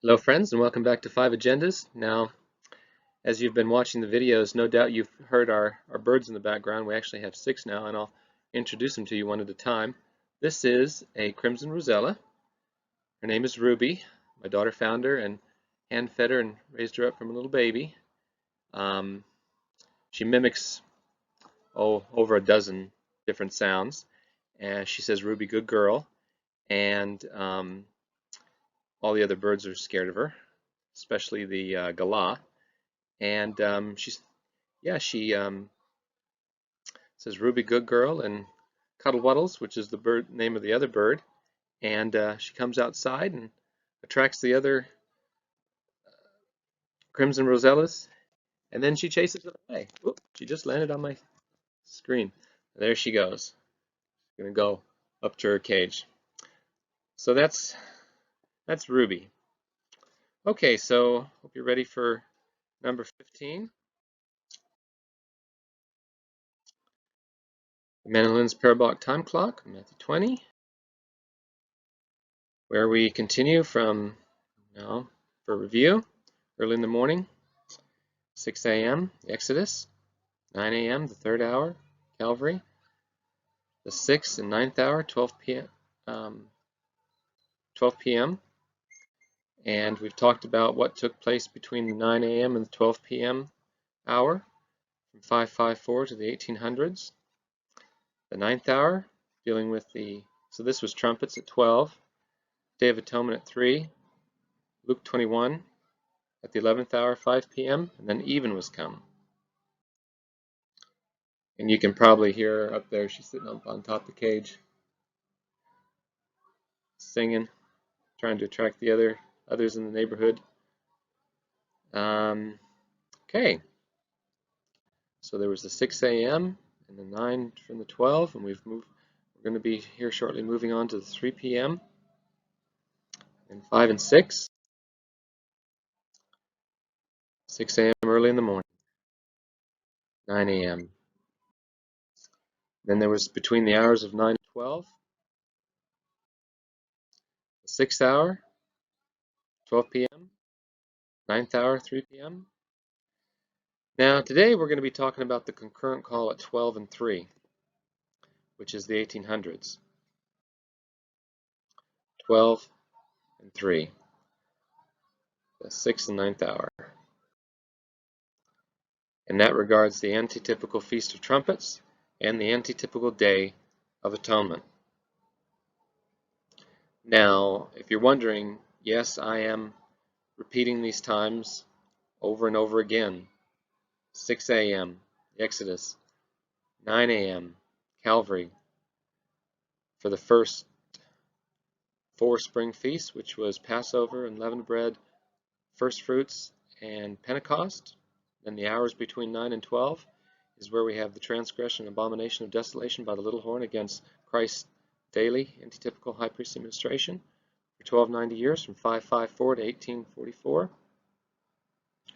Hello friends, and welcome back to 5 Agendas. Now, as you've been watching the videos, no doubt you've heard our birds in the background. We actually have 6 now, and I'll introduce them to you one at a time. This is a Crimson Rosella. Her name is Ruby. My daughter found her and hand-fed her and raised her up from a little baby. She mimics, over a dozen different sounds. And she says, "Ruby, good girl." And all the other birds are scared of her, especially the galah. And she says Ruby, good girl, and Cuddle Wuddles, which is the name of the other bird. And she comes outside and attracts the other Crimson Rosellas, and then she chases them away. Oop, she just landed on my screen. There she goes. Gonna go up to her cage. So that's Ruby. Okay, so hope you're ready for number 15. Manelin's Parabolic Time Clock, Matthew 20, where we continue from now for review. Early in the morning, 6 a.m., the Exodus, 9 a.m., the third hour, Calvary, the 6th and 9th hour, 12 p.m., and we've talked about what took place between the 9 a.m. and the 12 p.m. hour, from 554 to the 1800s. The 9th hour, dealing with so this was trumpets at 12, Day of Atonement at 3, Luke 21 at the 11th hour, 5 p.m., and then even was come. And you can probably hear her up there. She's sitting up on top of the cage, singing, trying to attract the others in the neighborhood. Okay, so there was the 6 a.m. and the 9 from the 12, and we're going to be here shortly moving on to the 3 p.m. and 5 and 6. 6 a.m. early in the morning, 9 a.m. Then there was between the hours of 9 and 12, the 6th hour, 12 p.m., 9th hour, 3 p.m. Now today we're going to be talking about the concurrent call at 12 and 3, which is the 1800s. 12 and 3, the 6th and 9th hour. And that regards the antitypical Feast of Trumpets and the antitypical Day of Atonement. Now, if you're wondering, yes, I am repeating these times over and over again. 6 a.m., the Exodus, 9 a.m., Calvary, for the first 4 spring feasts, which was Passover, unleavened bread, first fruits, and Pentecost. Then the hours between 9 and 12 is where we have the transgression and abomination of desolation by the little horn against Christ's daily antitypical high priestly ministration for 1290 years, from 554 to 1844.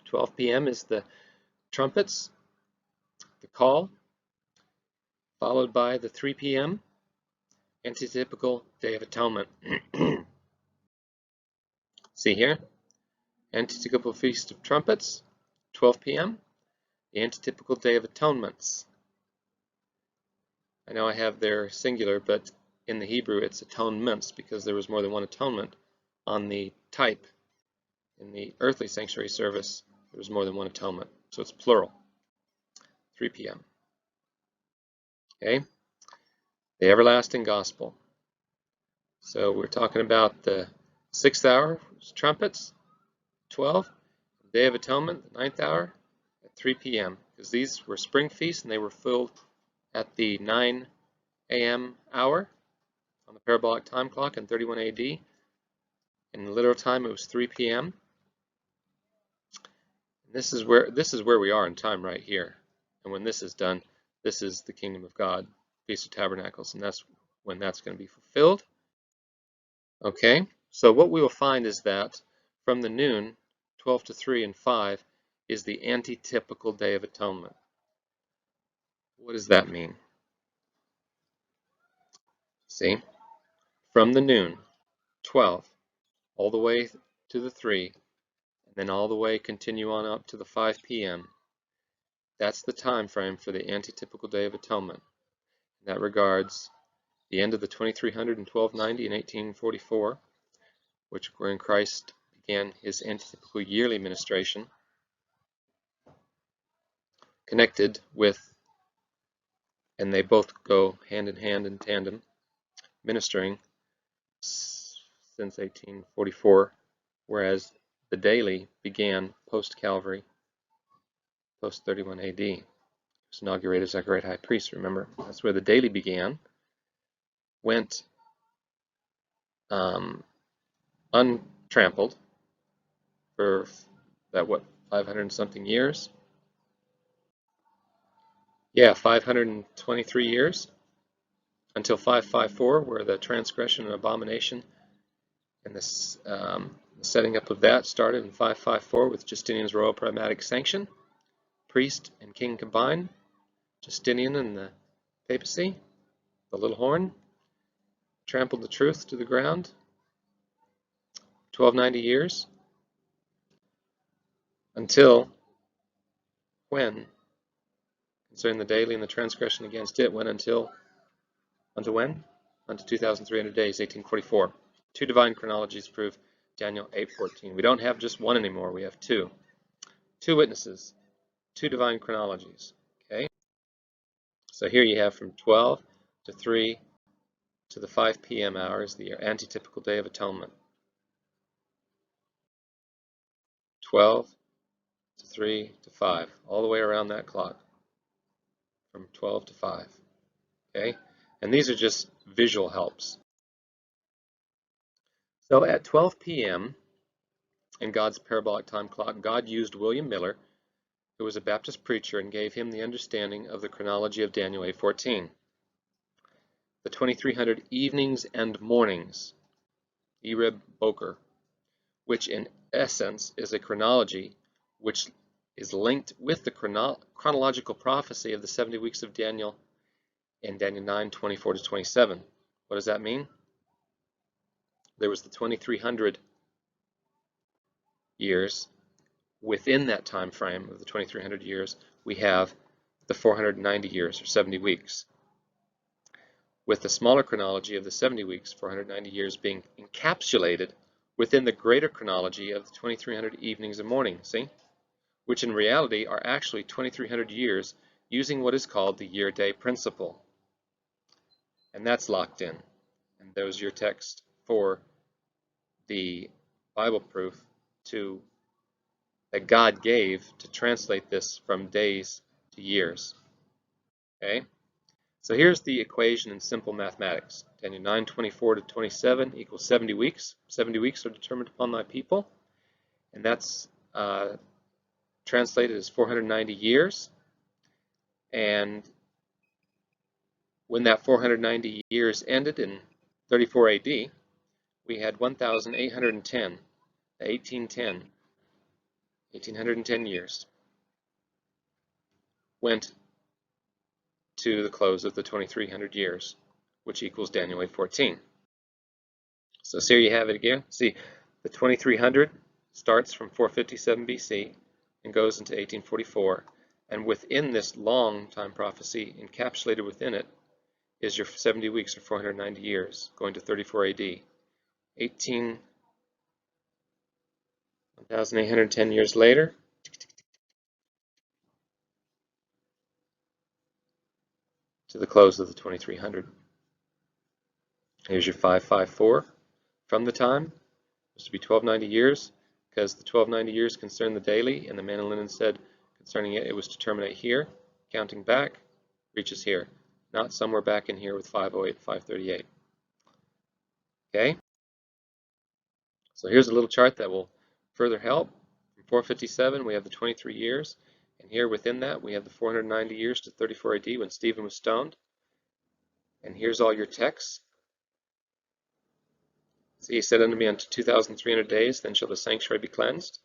12 p.m. is the trumpets, the call, followed by the 3 p.m. antitypical Day of Atonement. See here, antitypical Feast of Trumpets, 12 p.m., the antitypical Day of Atonements. I know I have their singular, but in the Hebrew it's atonements because there was more than one atonement on the type. In the earthly sanctuary service, there was more than one atonement, so it's plural. 3 p.m. Okay, the everlasting gospel. So we're talking about the 6th hour, trumpets, 12, Day of Atonement, the 9th hour, at 3 p.m. because these were spring feasts and they were filled at the 9 a.m. hour on the parabolic time clock in 31 AD. In the literal time, it was 3 p.m. This is where we are in time right here. And when this is done, this is the kingdom of God, Feast of Tabernacles, and that's when that's going to be fulfilled. Okay, so what we will find is that from the noon, 12 to 3 and 5, is the antitypical Day of Atonement. What does that mean? See, from the noon, 12, all the way to the 3, and then all the way continue on up to the 5 p.m. That's the time frame for the antitypical Day of Atonement. That regards the end of the 2300 and 1290 in 1844, wherein Christ began his antitypical yearly ministration, connected with, and they both go hand in hand in tandem, ministering since 1844, whereas the daily began post-Calvary, post-31 AD. He was inaugurated as our great high priest, remember? That's where the daily began, went untrampled for that, 500 and something years? Yeah, 523 years, until 554, where the transgression and abomination and this the setting up of that started in 554 with Justinian's royal pragmatic sanction, priest and king combined, Justinian and the papacy, the little horn, trampled the truth to the ground. 1290 years, until when, concerning the daily and the transgression against it, went until when? Unto 2,300 days, 1844. Two divine chronologies prove Daniel 8:14. We don't have just one anymore, we have two. Two witnesses, two divine chronologies. Okay? So here you have from 12 to 3 to the 5 p.m. hours, the antitypical Day of Atonement. 12 to 3 to 5, all the way around that clock, from 12 to 5. Okay? And these are just visual helps. So at 12 p.m. in God's parabolic time clock, God used William Miller, who was a Baptist preacher, and gave him the understanding of the chronology of Daniel 8:14. The 2300 evenings and mornings, Ereb Boker, which in essence is a chronology which is linked with the chronological prophecy of the 70 weeks of Daniel in Daniel 9:24 to 27. What does that mean? There was the 2300 years. Within that time frame of the 2300 years, we have the 490 years, or 70 weeks, with the smaller chronology of the 70 weeks, 490 years, being encapsulated within the greater chronology of the 2300 evenings and mornings, see? Which in reality are actually 2300 years using what is called the year-day principle. And that's locked in. And there's your text for the Bible proof that God gave to translate this from days to years. Okay? So here's the equation in simple mathematics. Daniel 9:24 to 27 equals 70 weeks. 70 weeks are determined upon thy people. And that's translated as 490 years. And when that 490 years ended in 34 AD, we had 1,810, 1810 years went to the close of the 2300 years, which equals Daniel 8:14. So here you have it again. See, the 2300 starts from 457 BC and goes into 1844, and within this long time prophecy, encapsulated within it, is your 70 weeks or 490 years, going to 34 AD. 1,810 years later, to the close of the 2300. Here's your 554 from the time. It was to be 1290 years, because the 1290 years concern the daily, and the man in linen said concerning it, it was to terminate here, counting back, reaches here, not somewhere back in here with 508, 538. Okay? So here's a little chart that will further help. From 457, we have the 23 years, and here within that, we have the 490 years to 34 AD when Stephen was stoned. And here's all your texts. See, he said unto me, unto 2,300 days, then shall the sanctuary be cleansed.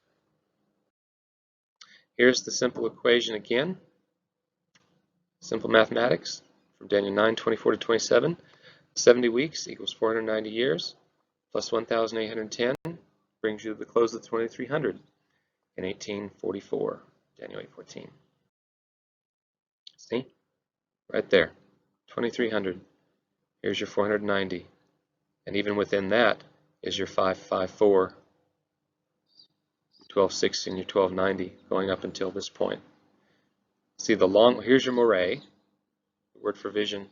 Here's the simple equation again. Simple mathematics from Daniel 9:24 to 27. 70 weeks equals 490 years plus 1,810 brings you to the close of 2300 in 1844, January 14. See? Right there. 2300. Here's your 490. And even within that is your 554, 1260, and your 1290 going up until this point. See here's your moray, the word for vision,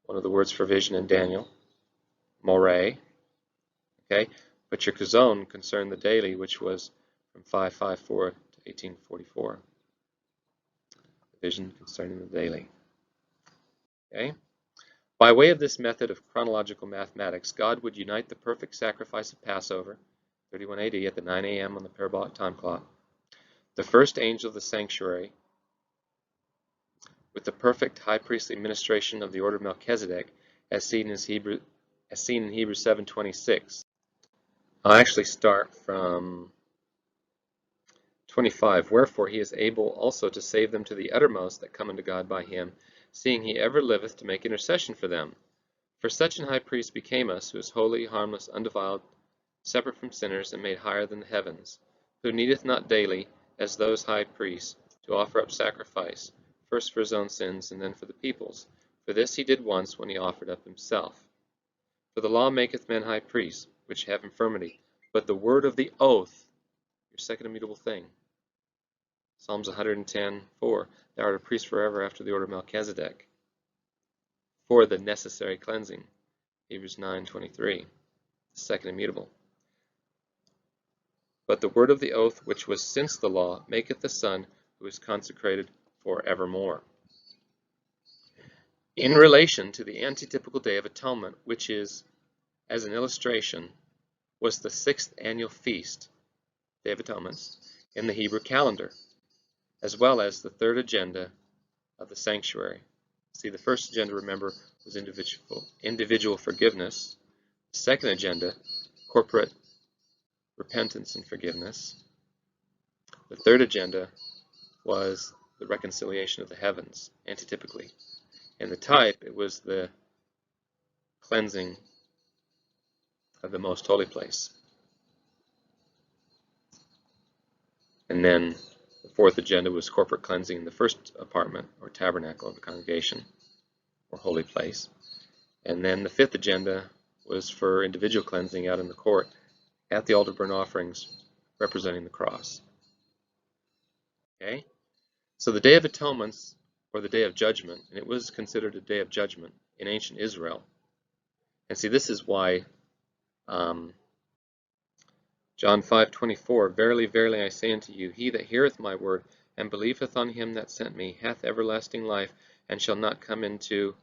one of the words for vision in Daniel, moray, okay? But your kazon concerned the daily, which was from 554 to 1844. The vision concerning the daily, okay? By way of this method of chronological mathematics, God would unite the perfect sacrifice of Passover, 31 AD, at the 9 a.m. on the parabolic time clock, the first angel of the sanctuary, with the perfect high priestly ministration of the order of Melchizedek, as seen in Hebrews 7:26. I'll actually start from 25. Wherefore he is able also to save them to the uttermost that come unto God by him, seeing he ever liveth to make intercession for them. For such an high priest became us, who is holy, harmless, undefiled, separate from sinners, and made higher than the heavens, who needeth not daily, as those high priests, to offer up sacrifice, first for his own sins, and then for the people's. For this he did once, when he offered up himself. For the law maketh men high priests, which have infirmity, but the word of the oath, your second immutable thing. Psalms 110:4, thou art a priest forever after the order of Melchizedek, for the necessary cleansing. Hebrews 9:23, second immutable. But the word of the oath, which was since the law, maketh the Son, who is consecrated for evermore. In relation to the antitypical Day of Atonement, which is, as an illustration, was the 6th annual feast, Day of Atonements, in the Hebrew calendar, as well as the third agenda of the sanctuary. See, the first agenda, remember, was individual forgiveness. The second agenda, corporate repentance and forgiveness. The third agenda was the reconciliation of the heavens, antitypically. In the type, it was the cleansing of the most holy place. And then the fourth agenda was corporate cleansing in the first apartment, or tabernacle of the congregation, or holy place. And then the fifth agenda was for individual cleansing out in the court at the altar burnt offerings representing the cross. Okay? So the Day of Atonements, or the Day of Judgment, and it was considered a day of judgment in ancient Israel. And see, this is why John 5:24, verily, verily, I say unto you, he that heareth my word, and believeth on him that sent me, hath everlasting life, and shall not come into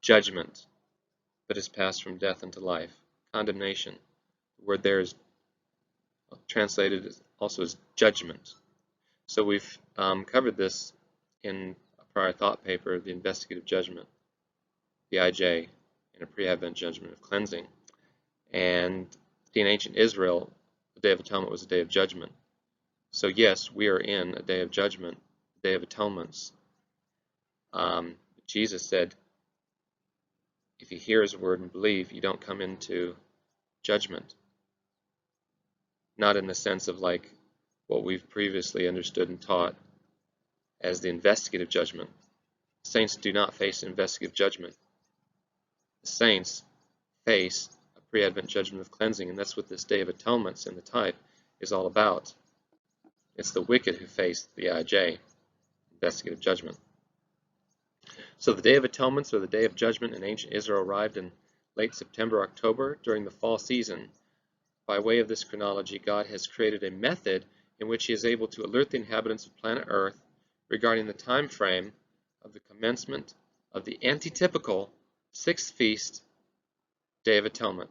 judgment, but is passed from death unto life. Condemnation. The word there is translated also as judgment. So we've covered this in a prior thought paper, the investigative judgment, the IJ, and a pre-Advent judgment of cleansing. And in ancient Israel, the Day of Atonement was a day of judgment. So yes, we are in a day of judgment, a day of atonements. Jesus said, if you hear his word and believe, you don't come into judgment. Not in the sense of like what we've previously understood and taught as the investigative judgment. Saints do not face investigative judgment. The saints face a pre-Advent judgment of cleansing, and that's what this Day of Atonements in the type is all about. It's the wicked who face the IJ, investigative judgment. So the Day of Atonements, or the Day of Judgment in ancient Israel, arrived in late September, October, during the fall season. By way of this chronology, God has created a method in which he is able to alert the inhabitants of planet Earth regarding the time frame of the commencement of the antitypical 6th feast, Day of Atonement,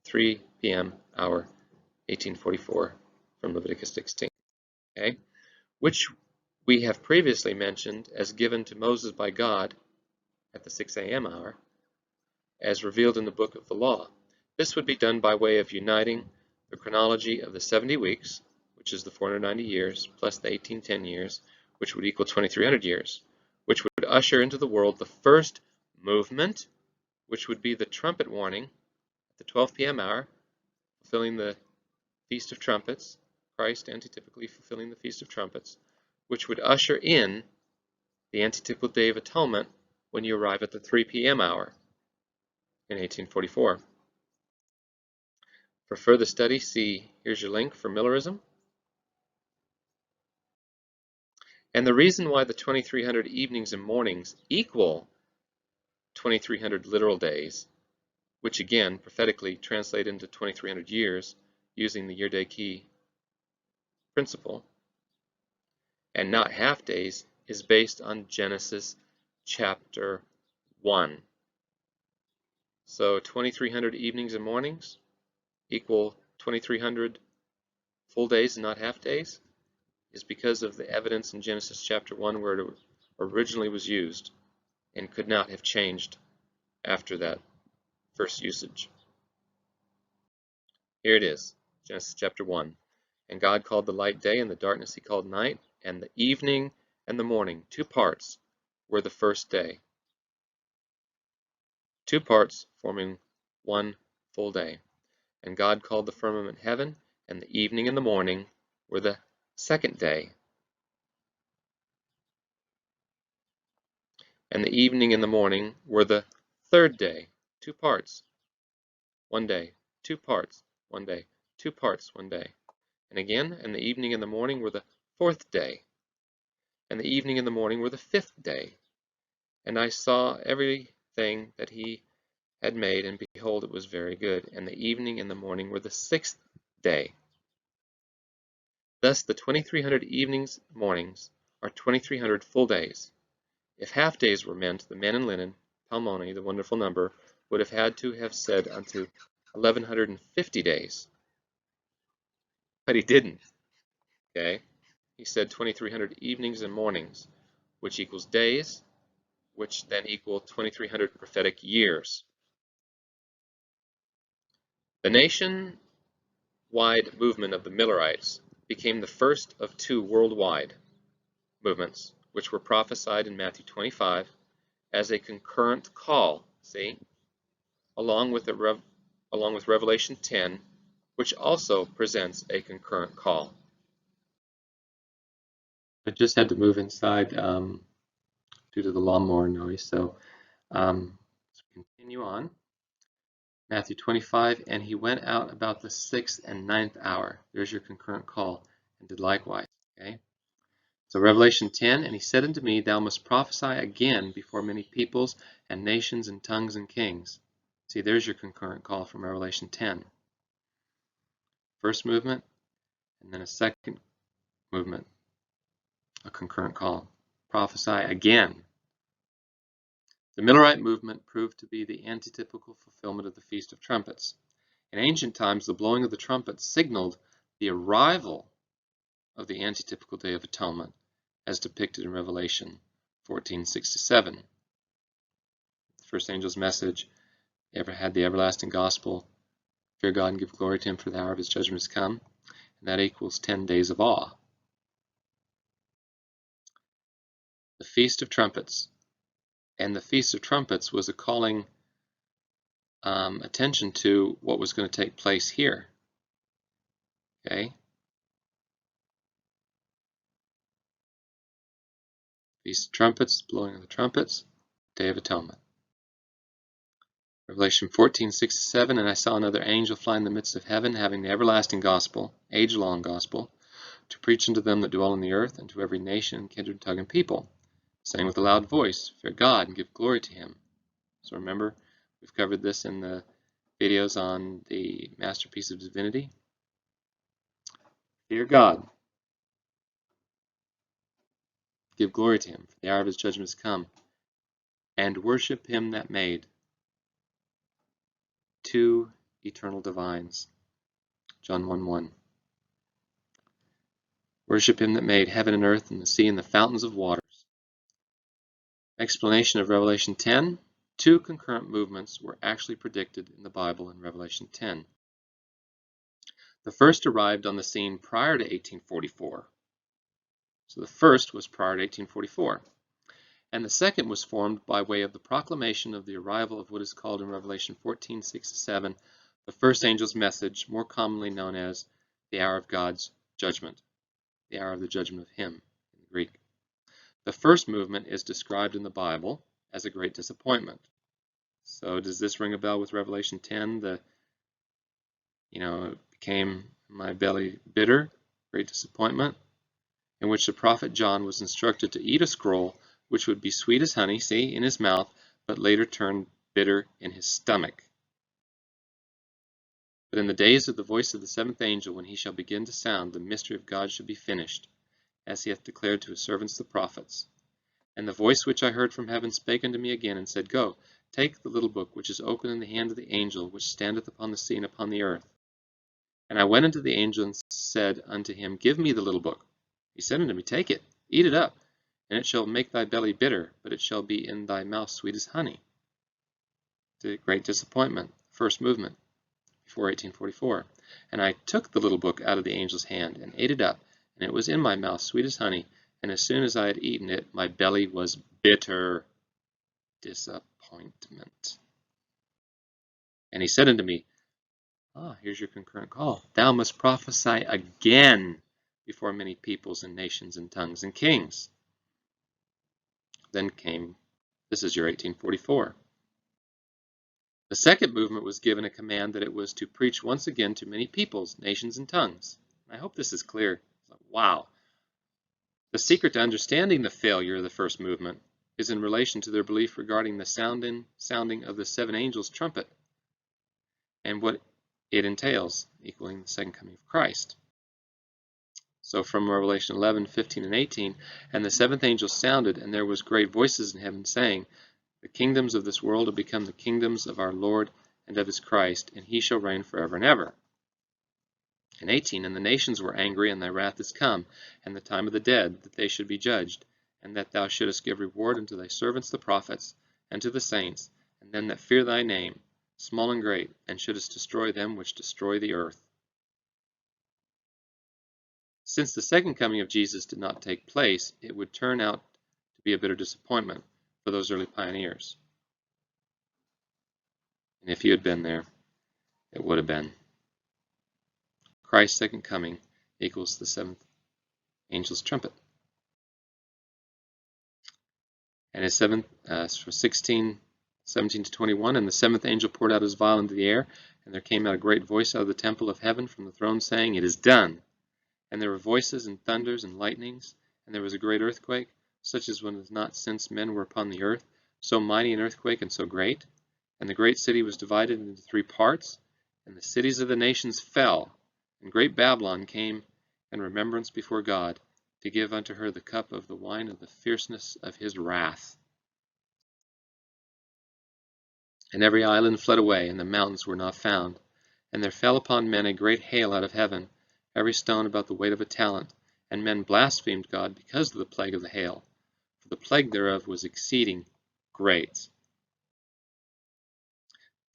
3 p.m. hour, 1844, from Leviticus 16. Okay? Which we have previously mentioned as given to Moses by God at the 6 a.m. hour, as revealed in the book of the law. This would be done by way of uniting the chronology of the 70 weeks, which is the 490 years, plus the 1810 years, which would equal 2300 years, which would usher into the world the first movement which would be the trumpet warning at the 12 p.m. hour, fulfilling the Feast of Trumpets, Christ antitypically fulfilling the Feast of Trumpets, which would usher in the antitypical Day of Atonement when you arrive at the 3 p.m. hour in 1844. For further study, see, here's your link for Millerism. And the reason why the 2300 evenings and mornings equal 2300 literal days, which again prophetically translate into 2300 years using the year-day key principle, and not half days, is based on Genesis chapter 1. So 2300 evenings and mornings equal 2300 full days and not half days is because of the evidence in Genesis chapter 1 where it originally was used and could not have changed after that first usage. Here it is, Genesis chapter 1. And God called the light day, and the darkness he called night, and the evening and the morning, 2 parts, were the first day. 2 parts forming 1 full day. And God called the firmament heaven, and the evening and the morning were the second day. And the evening and the morning were the third day. 2 parts, 1 day. 2 parts, 1 day. 2 parts, 1 day. And again, and the evening and the morning were the fourth day. And the evening and the morning were the fifth day. And I saw everything that he had made, and behold, it was very good. And the evening and the morning were the sixth day. Thus the 2300 evenings and mornings are 2300 full days. If half days were meant, the men in linen, Palmoni, the wonderful number, would have had to have said unto 1150 days. But he didn't. Okay? He said 2300 evenings and mornings, which equals days, which then equal 2300 prophetic years. The nationwide movement of the Millerites became the first of 2 worldwide movements, which were prophesied in Matthew 25 as a concurrent call, see, along with Revelation 10, which also presents a concurrent call. I just had to move inside due to the lawnmower noise, so let's continue on. Matthew 25, and he went out about the 6th and 9th hour. There's your concurrent call, and did likewise. Okay. So Revelation 10, and he said unto me, thou must prophesy again before many peoples and nations and tongues and kings. See, there's your concurrent call from Revelation 10. First movement, and then a second movement, a concurrent call. Prophesy again. The Millerite movement proved to be the antitypical fulfillment of the Feast of Trumpets. In ancient times, the blowing of the trumpet signaled the arrival of the antitypical Day of Atonement, as depicted in Revelation 14:6-7. The first angel's message ever had the everlasting gospel, fear God and give glory to him, for the hour of his judgment has come, and that equals 10 days of awe. The Feast of Trumpets. And the Feast of Trumpets was a calling attention to what was going to take place here. Okay? Feast of Trumpets, blowing of the trumpets, Day of Atonement. Revelation 14:6-7, and I saw another angel fly in the midst of heaven, having the everlasting gospel, age-long gospel, to preach unto them that dwell on the earth, and to every nation, kindred, tongue, and people, saying with a loud voice, fear God and give glory to him. So remember, we've covered this in the videos on the Masterpiece of Divinity. Fear God. Give glory to him, for the hour of his judgment has come. And worship him that made 2 eternal divines. John 1:1. Worship him that made heaven and earth and the sea and the fountains of waters. Explanation of Revelation 10. 2 concurrent movements were actually predicted in the Bible in Revelation 10. The first arrived on the scene prior to 1844. So the first was prior to 1844. And the second was formed by way of the proclamation of the arrival of what is called in Revelation 14:6-7, the first angel's message, more commonly known as the hour of God's judgment, the hour of the judgment of Him in Greek. The first movement is described in the Bible as a great disappointment. So does this ring a bell with Revelation 10? It became my belly bitter, great disappointment, in which the prophet John was instructed to eat a scroll which would be sweet as honey, see, in his mouth, but later turned bitter in his stomach. But in the days of the voice of the seventh angel, when he shall begin to sound, the mystery of God shall be finished, as he hath declared to his servants the prophets. And the voice which I heard from heaven spake unto me again, and said, Go, take the little book which is open in the hand of the angel which standeth upon the sea and upon the earth. And I went unto the angel and said unto him, Give me the little book. He said unto me, Take it, eat it up, and it shall make thy belly bitter, but it shall be in thy mouth sweet as honey. The great disappointment, first movement, before 1844. And I took the little book out of the angel's hand, and ate it up, and it was in my mouth sweet as honey, and as soon as I had eaten it, my belly was bitter. Disappointment. And he said unto me, here's your concurrent call. Thou must prophesy again before many peoples and nations and tongues and kings. Then came, this is your 1844. The second movement was given a command that it was to preach once again to many peoples, nations, and tongues. I hope this is clear. Wow. The secret to understanding the failure of the first movement is in relation to their belief regarding the sounding of the seven angels' trumpet and what it entails, equaling the second coming of Christ. So from Revelation 11, 15, and 18, and the seventh angel sounded, and there was great voices in heaven saying, The kingdoms of this world have become the kingdoms of our Lord and of his Christ, and he shall reign forever and ever. And 18, and the nations were angry, and thy wrath is come, and the time of the dead, that they should be judged, and that thou shouldest give reward unto thy servants the prophets, and to the saints, and them that fear thy name, small and great, and shouldest destroy them which destroy the earth. Since the second coming of Jesus did not take place, it would turn out to be a bitter disappointment for those early pioneers. And if you had been there, it would have been. Christ's second coming equals the seventh angel's trumpet. And his seventh, 16, 17 to 21, and the seventh angel poured out his vial into the air, and there came out a great voice out of the temple of heaven from the throne, saying, It is done. And there were voices and thunders and lightnings, and there was a great earthquake, such as was not since men were upon the earth, so mighty an earthquake and so great. And the great city was divided into three parts, and the cities of the nations fell. And great Babylon came in remembrance before God, to give unto her the cup of the wine of the fierceness of his wrath. And every island fled away, and the mountains were not found. And there fell upon men a great hail out of heaven, every stone about the weight of a talent. And men blasphemed God because of the plague of the hail, for the plague thereof was exceeding great.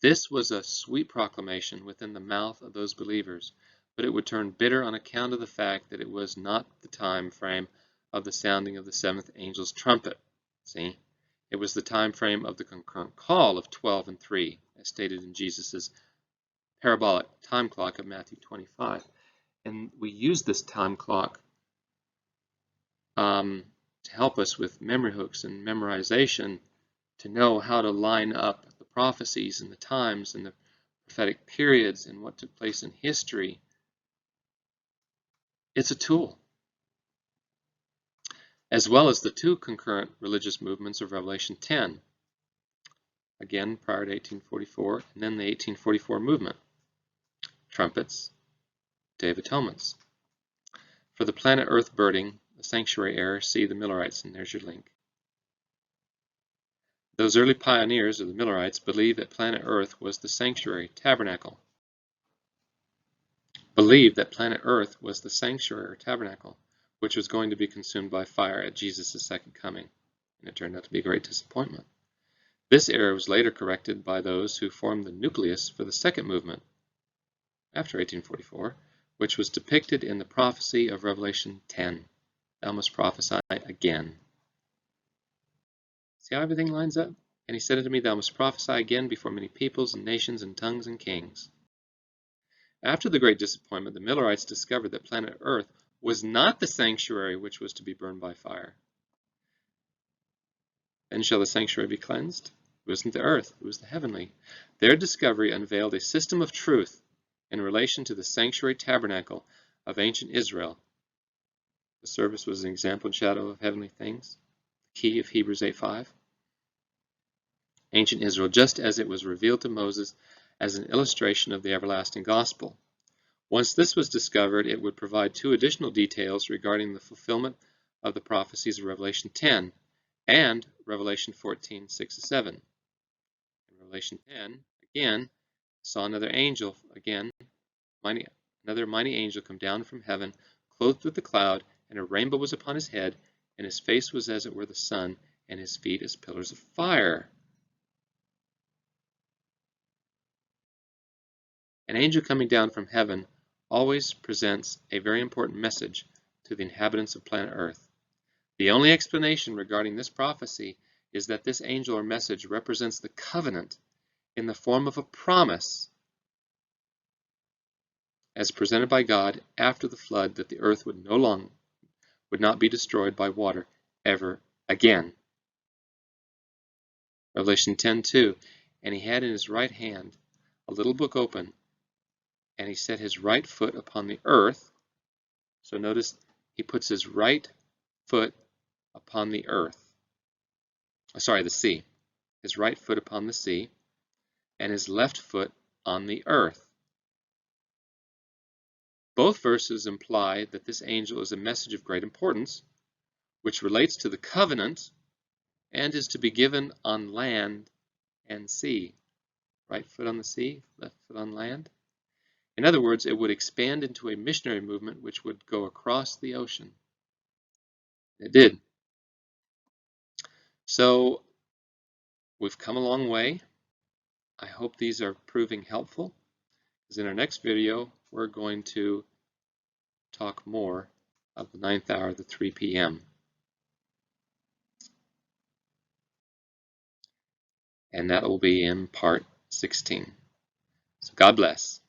This was a sweet proclamation within the mouth of those believers, but it would turn bitter on account of the fact that it was not the time frame of the sounding of the seventh angel's trumpet. See? It was the time frame of the concurrent call of 12 and 3, as stated in Jesus' parabolic time clock of Matthew 25. And we use this time clock to help us with memory hooks and memorization, to know how to line up the prophecies and the times and the prophetic periods and what took place in history. It's a tool. As well as the two concurrent religious movements of Revelation 10, again prior to 1844, and then the 1844 movement, trumpets, Day of Atonements. For the planet Earth birding, the sanctuary era, see the Millerites, and there's your link. Those early pioneers of the Millerites believed that planet Earth was the sanctuary tabernacle. Which was going to be consumed by fire at Jesus' second coming, and it turned out to be a great disappointment. This error was later corrected by those who formed the nucleus for the second movement after 1844, which was depicted in the prophecy of Revelation 10. Thou must prophesy again. See how everything lines up? And he said unto me, Thou must prophesy again before many peoples and nations and tongues and kings. After the great disappointment, the Millerites discovered that planet Earth was not the sanctuary which was to be burned by fire. Then shall the sanctuary be cleansed? It wasn't the earth, it was the heavenly. Their discovery unveiled a system of truth in relation to the sanctuary tabernacle of ancient Israel. The service was an example and shadow of heavenly things, the key of Hebrews 8:5. Ancient Israel, just as it was revealed to Moses as an illustration of the everlasting gospel. Once this was discovered, it would provide two additional details regarding the fulfillment of the prophecies of Revelation 10 and Revelation 14:6-7. In Revelation 10, again, saw another angel, another mighty angel come down from heaven, clothed with a cloud, and a rainbow was upon his head, and his face was as it were the sun, and his feet as pillars of fire. An angel coming down from heaven always presents a very important message to the inhabitants of planet Earth. The only explanation regarding this prophecy is that this angel or message represents the covenant in the form of a promise as presented by God after the flood that the earth would not be destroyed by water ever again. Revelation 10:2, and he had in his right hand a little book open, and he set his right foot upon the earth. So notice he puts his right foot upon the earth. The sea. His right foot upon the sea, and his left foot on the earth. Both verses imply that this angel is a message of great importance, which relates to the covenant and is to be given on land and sea. Right foot on the sea, left foot on land. In other words, it would expand into a missionary movement which would go across the ocean. It did. So we've come a long way. I hope these are proving helpful, because in our next video we're going to talk more of the 9th hour, the 3 p.m. And that will be in part 16. So God bless.